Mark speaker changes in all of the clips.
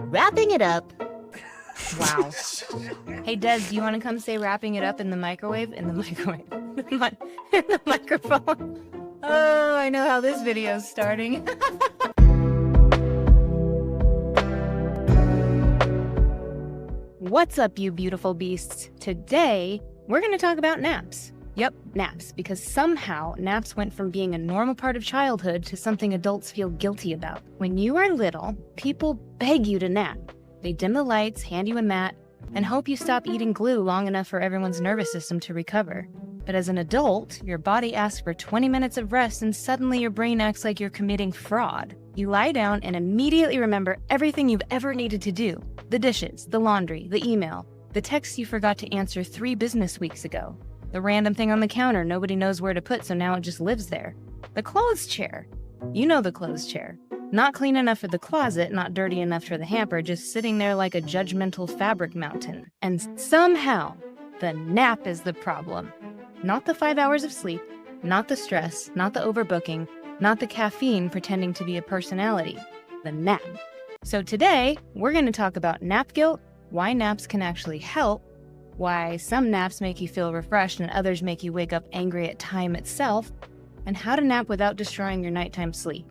Speaker 1: Wrapping it up.
Speaker 2: Wow. Hey, Des, do you want to come say wrapping it up in the microwave? In the microwave. In the microphone. Oh, I know how this video is starting. What's up, you beautiful beasts? Today, we're going to talk about naps. Yep, naps, because somehow naps went from being a normal part of childhood to something adults feel guilty about. When you are little, people beg you to nap. They dim the lights, hand you a mat, and hope you stop eating glue long enough for everyone's nervous system to recover. But as an adult, your body asks for 20 minutes of rest and suddenly your brain acts like you're committing fraud. You lie down and immediately remember everything you've ever needed to do. The dishes, the laundry, the email, the text you forgot to answer 3 business weeks ago. The random thing on the counter nobody knows where to put, so now it just lives there. The clothes chair. You know the clothes chair. Not clean enough for the closet, not dirty enough for the hamper, just sitting there like a judgmental fabric mountain. And somehow, the nap is the problem. Not the 5 hours of sleep, not the stress, not the overbooking, not the caffeine pretending to be a personality. The nap. So today, we're going to talk about nap guilt, why naps can actually help, why some naps make you feel refreshed and others make you wake up angry at time itself, and how to nap without destroying your nighttime sleep.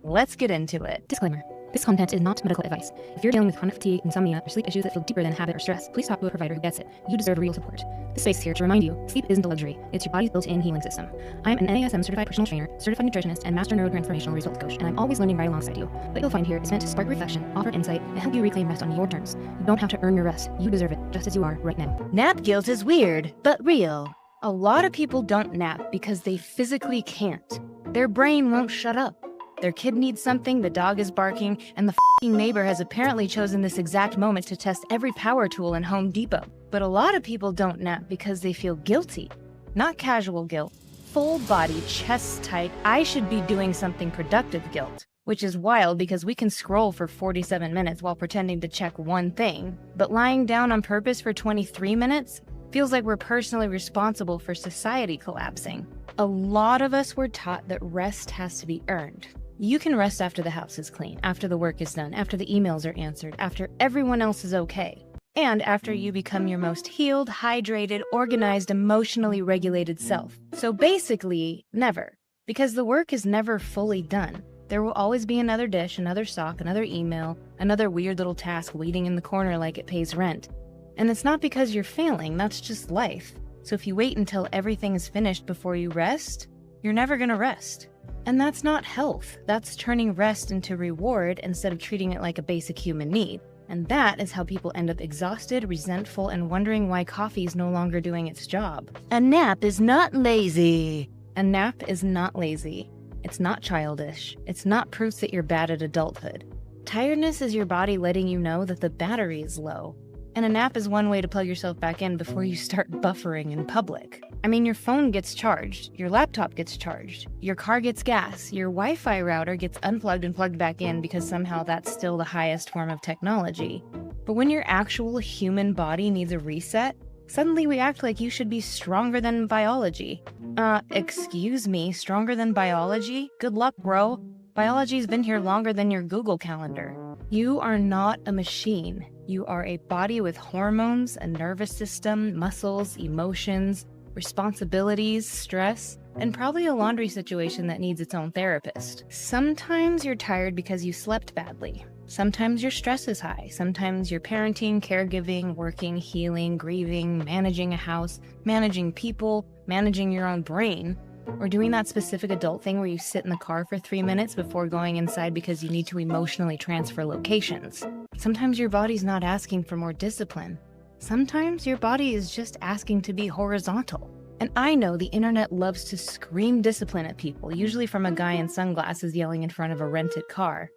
Speaker 2: Let's get into it.
Speaker 3: Disclaimer. This content is not medical advice. If you're dealing with chronic fatigue, insomnia, or sleep issues that feel deeper than habit or stress, please talk to a provider who gets it. You deserve real support. This space is here to remind you, sleep isn't a luxury. It's your body's built-in healing system. I'm an NASM certified personal trainer, certified nutritionist, and master neurotransformational results coach, and I'm always learning right alongside you. What you'll find here is meant to spark reflection, offer insight, and help you reclaim rest on your terms. You don't have to earn your rest. You deserve it, just as you are right now.
Speaker 1: Nap guilt is weird, but real.
Speaker 2: A lot of people don't nap because they physically can't. Their brain won't shut up. Their kid needs something, the dog is barking, and the f***ing neighbor has apparently chosen this exact moment to test every power tool in Home Depot. But a lot of people don't nap because they feel guilty. Not casual guilt, full body, chest tight, I should be doing something productive guilt. Which is wild because we can scroll for 47 minutes while pretending to check one thing. But lying down on purpose for 23 minutes feels like we're personally responsible for society collapsing. A lot of us were taught that rest has to be earned. You can rest after the house is clean, after the work is done, after the emails are answered, after everyone else is okay, and after you become your most healed, hydrated, organized, emotionally regulated self. So basically, never, because the work is never fully done. There will always be another dish, another sock, another email, another weird little task waiting in the corner like it pays rent. And it's not because you're failing, that's just life. So if you wait until everything is finished before you rest, you're never gonna rest. And that's not health. That's turning rest into reward instead of treating it like a basic human need. And that is how people end up exhausted, resentful, and wondering why coffee is no longer doing its job.
Speaker 1: A nap is not lazy.
Speaker 2: A nap is not lazy. It's not childish. It's not proof that you're bad at adulthood. Tiredness is your body letting you know that the battery is low. And a nap is one way to plug yourself back in before you start buffering in public. I mean, your phone gets charged, your laptop gets charged, your car gets gas, your Wi-Fi router gets unplugged and plugged back in because somehow that's still the highest form of technology. But when your actual human body needs a reset, suddenly we act like you should be stronger than biology. Excuse me, stronger than biology? Good luck, bro. Biology's been here longer than your Google Calendar. You are not a machine. You are a body with hormones, a nervous system, muscles, emotions, responsibilities, stress, and probably a laundry situation that needs its own therapist. Sometimes you're tired because you slept badly. Sometimes your stress is high. Sometimes you're parenting, caregiving, working, healing, grieving, managing a house, managing people, managing your own brain, or doing that specific adult thing where you sit in the car for 3 minutes before going inside because you need to emotionally transfer locations. Sometimes your body's not asking for more discipline. Sometimes your body is just asking to be horizontal. And I know the internet loves to scream discipline at people, usually from a guy in sunglasses yelling in front of a rented car.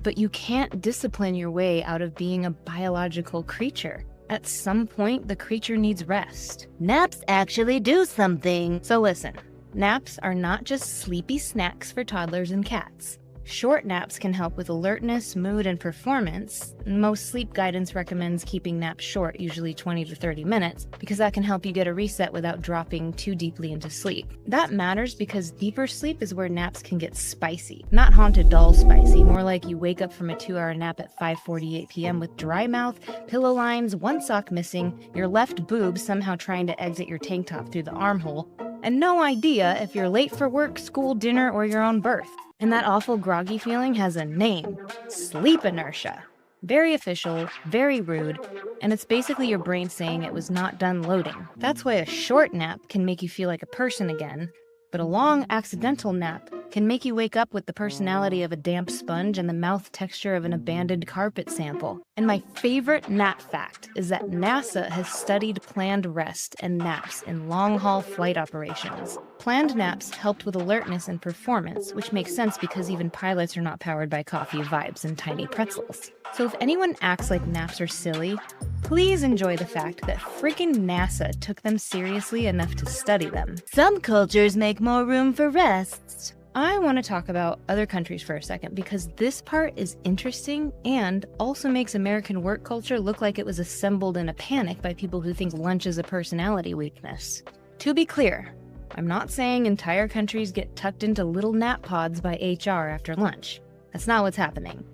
Speaker 2: But you can't discipline your way out of being a biological creature. At some point, the creature needs rest.
Speaker 1: Naps actually do something.
Speaker 2: So listen. Naps are not just sleepy snacks for toddlers and cats. Short naps can help with alertness, mood, and performance. Most sleep guidance recommends keeping naps short, usually 20 to 30 minutes, because that can help you get a reset without dropping too deeply into sleep. That matters because deeper sleep is where naps can get spicy. Not haunted doll spicy, more like you wake up from a 2-hour nap at 5:48 p.m. with dry mouth, pillow lines, one sock missing, your left boob somehow trying to exit your tank top through the armhole, and no idea if you're late for work, school, dinner, or your own birth. And that awful groggy feeling has a name: sleep inertia. Very official, very rude, and it's basically your brain saying it was not done loading. That's why a short nap can make you feel like a person again, but a long accidental nap can make you wake up with the personality of a damp sponge and the mouth texture of an abandoned carpet sample. And my favorite nap fact is that NASA has studied planned rest and naps in long-haul flight operations. Planned naps helped with alertness and performance, which makes sense because even pilots are not powered by coffee, vibes, and tiny pretzels. So if anyone acts like naps are silly, please enjoy the fact that freaking NASA took them seriously enough to study them.
Speaker 1: Some cultures make more room for rest.
Speaker 2: I want to talk about other countries for a second because this part is interesting and also makes American work culture look like it was assembled in a panic by people who think lunch is a personality weakness. To be clear, I'm not saying entire countries get tucked into little nap pods by HR after lunch. That's not what's happening.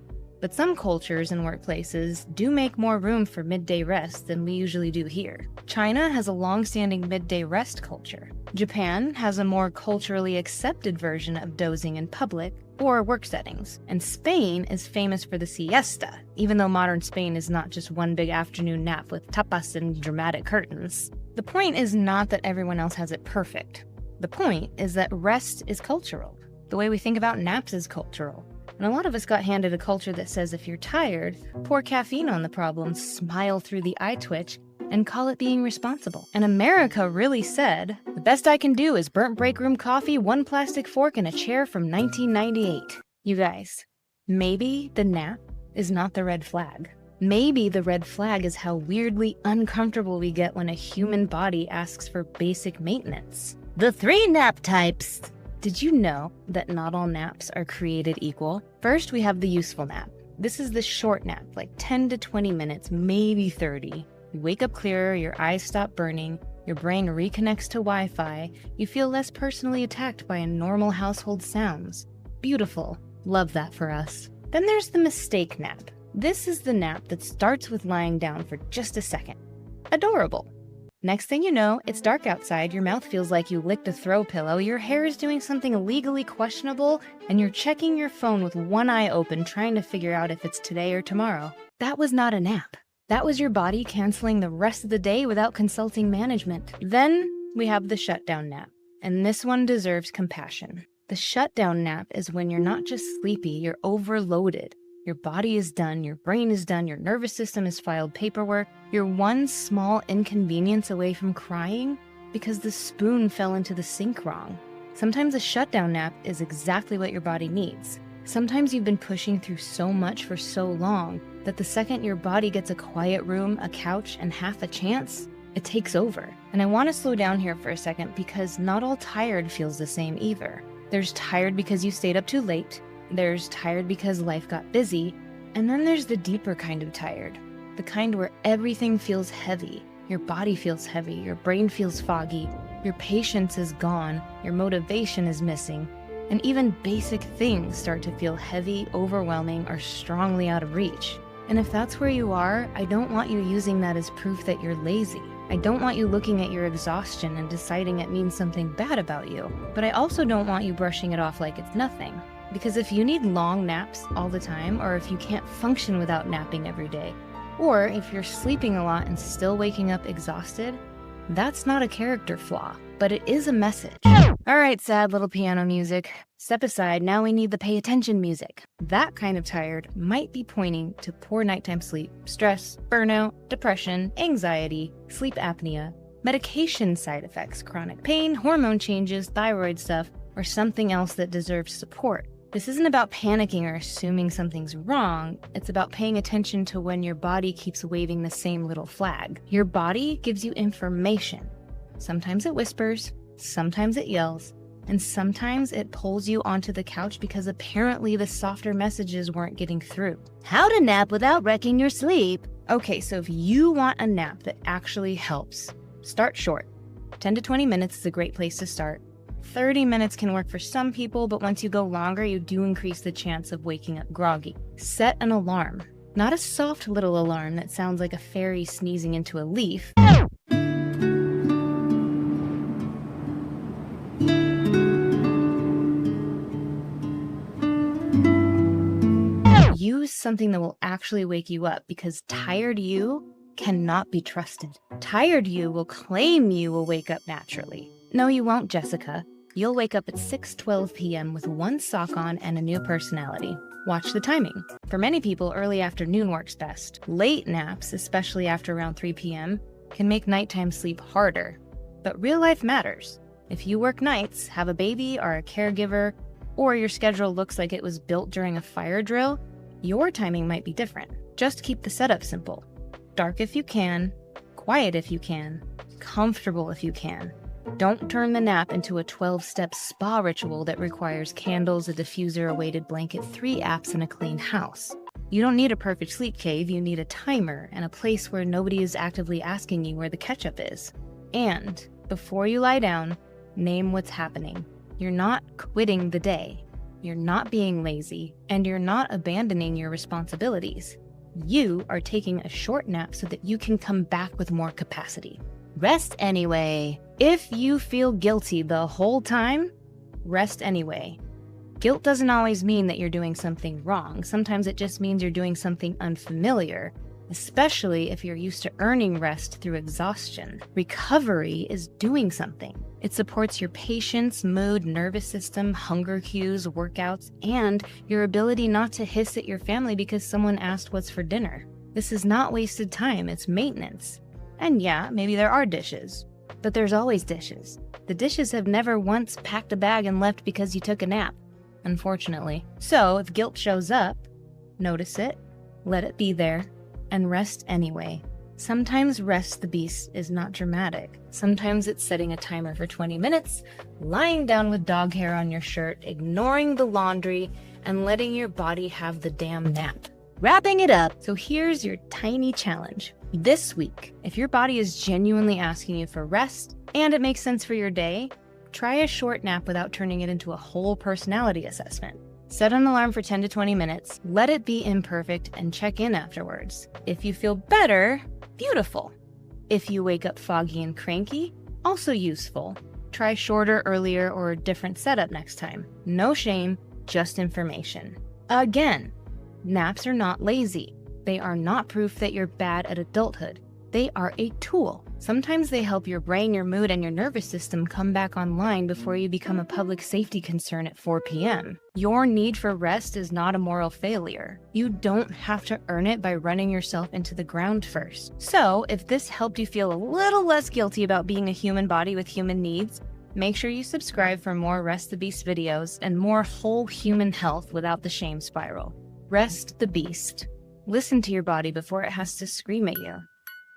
Speaker 2: But some cultures and workplaces do make more room for midday rest than we usually do here. China has a long-standing midday rest culture. Japan has a more culturally accepted version of dozing in public or work settings. And Spain is famous for the siesta, even though modern Spain is not just one big afternoon nap with tapas and dramatic curtains. The point is not that everyone else has it perfect. The point is that rest is cultural. The way we think about naps is cultural. And a lot of us got handed a culture that says if you're tired, pour caffeine on the problem, smile through the eye twitch, and call it being responsible. And America really said, the best I can do is burnt break room coffee, one plastic fork, and a chair from 1998. You guys, maybe the nap is not the red flag. Maybe the red flag is how weirdly uncomfortable we get when a human body asks for basic maintenance.
Speaker 1: The 3 nap types.
Speaker 2: Did you know that not all naps are created equal? First, we have the useful nap. This is the short nap, like 10 to 20 minutes, maybe 30. You wake up clearer, your eyes stop burning, your brain reconnects to Wi-Fi, you feel less personally attacked by normal household sounds. Beautiful. Love that for us. Then there's the mistake nap. This is the nap that starts with lying down for just a second. Adorable. Next thing you know, it's dark outside, your mouth feels like you licked a throw pillow, your hair is doing something legally questionable, and you're checking your phone with one eye open trying to figure out if it's today or tomorrow. That was not a nap. That was your body canceling the rest of the day without consulting management. Then we have the shutdown nap, and this one deserves compassion. The shutdown nap is when you're not just sleepy, you're overloaded. Your body is done, your brain is done, your nervous system has filed paperwork. You're one small inconvenience away from crying because the spoon fell into the sink wrong. Sometimes a shutdown nap is exactly what your body needs. Sometimes you've been pushing through so much for so long that the second your body gets a quiet room, a couch, and half a chance, it takes over. And I want to slow down here for a second because not all tired feels the same either. There's tired because you stayed up too late. There's tired because life got busy, and then there's the deeper kind of tired, the kind where everything feels heavy. Your body feels heavy, your brain feels foggy, your patience is gone, your motivation is missing, and even basic things start to feel heavy, overwhelming, or strongly out of reach. And if that's where you are, I don't want you using that as proof that you're lazy. I don't want you looking at your exhaustion and deciding it means something bad about you, but I also don't want you brushing it off like it's nothing. Because if you need long naps all the time, or if you can't function without napping every day, or if you're sleeping a lot and still waking up exhausted, that's not a character flaw, but it is a message. All right, sad little piano music. Step aside, now we need the pay attention music. That kind of tired might be pointing to poor nighttime sleep, stress, burnout, depression, anxiety, sleep apnea, medication side effects, chronic pain, hormone changes, thyroid stuff, or something else that deserves support. This isn't about panicking or assuming something's wrong. It's about paying attention to when your body keeps waving the same little flag. Your body gives you information. Sometimes it whispers, sometimes it yells, And sometimes it pulls you onto the couch because apparently the softer messages weren't getting through.
Speaker 1: How to nap without wrecking your sleep.
Speaker 2: Okay, so if you want a nap that actually helps, start short. 10 to 20 minutes is a great place to start. 30 minutes can work for some people, but once you go longer, you do increase the chance of waking up groggy. Set an alarm. Not a soft little alarm that sounds like a fairy sneezing into a leaf. Use something that will actually wake you up, because tired you cannot be trusted. Tired you will claim you will wake up naturally. No, you won't, Jessica. You'll wake up at 6:12 p.m. with one sock on and a new personality. Watch the timing. For many people, early afternoon works best. Late naps, especially after around 3 p.m., can make nighttime sleep harder. But real life matters. If you work nights, have a baby, are a caregiver, or your schedule looks like it was built during a fire drill, your timing might be different. Just keep the setup simple. Dark if you can, quiet if you can, comfortable if you can. Don't turn the nap into a 12-step spa ritual that requires candles, a diffuser, a weighted blanket, 3 apps, and a clean house. You don't need a perfect sleep cave, you need a timer and a place where nobody is actively asking you where the ketchup is. And before you lie down, name what's happening. You're not quitting the day. You're not being lazy, and you're not abandoning your responsibilities. You are taking a short nap so that you can come back with more capacity.
Speaker 1: Rest anyway.
Speaker 2: If you feel guilty the whole time, rest anyway. Guilt doesn't always mean that you're doing something wrong. Sometimes it just means you're doing something unfamiliar, especially if you're used to earning rest through exhaustion. Recovery is doing something. It supports your patience, mood, nervous system, hunger cues, workouts, and your ability not to hiss at your family because someone asked what's for dinner. This is not wasted time, it's maintenance. And yeah, maybe there are dishes, but there's always dishes. The dishes have never once packed a bag and left because you took a nap, unfortunately. So if guilt shows up, notice it, let it be there, and rest anyway. Sometimes rest the beast is not dramatic. Sometimes it's setting a timer for 20 minutes, lying down with dog hair on your shirt, ignoring the laundry, and letting your body have the damn nap.
Speaker 1: Wrapping it up.
Speaker 2: So here's your tiny challenge. This week, if your body is genuinely asking you for rest and it makes sense for your day, try a short nap without turning it into a whole personality assessment. Set an alarm for 10 to 20 minutes, let it be imperfect, and check in afterwards. If you feel better, beautiful. If you wake up foggy and cranky, also useful. Try shorter, earlier, or a different setup next time. No shame, just information. Again, naps are not lazy. They are not proof that you're bad at adulthood. They are a tool. Sometimes they help your brain, your mood, and your nervous system come back online before you become a public safety concern at 4 p.m. Your need for rest is not a moral failure. You don't have to earn it by running yourself into the ground first. So, if this helped you feel a little less guilty about being a human body with human needs, make sure you subscribe for more Rest the Beast videos and more whole human health without the shame spiral. Rest the beast. Listen to your body before it has to scream at you.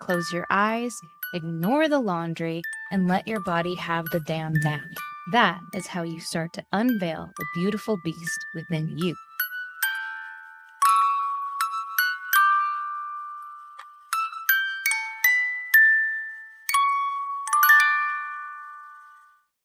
Speaker 2: Close your eyes, ignore the laundry, and let your body have the damn nap. That is how you start to unveil the beautiful beast within you.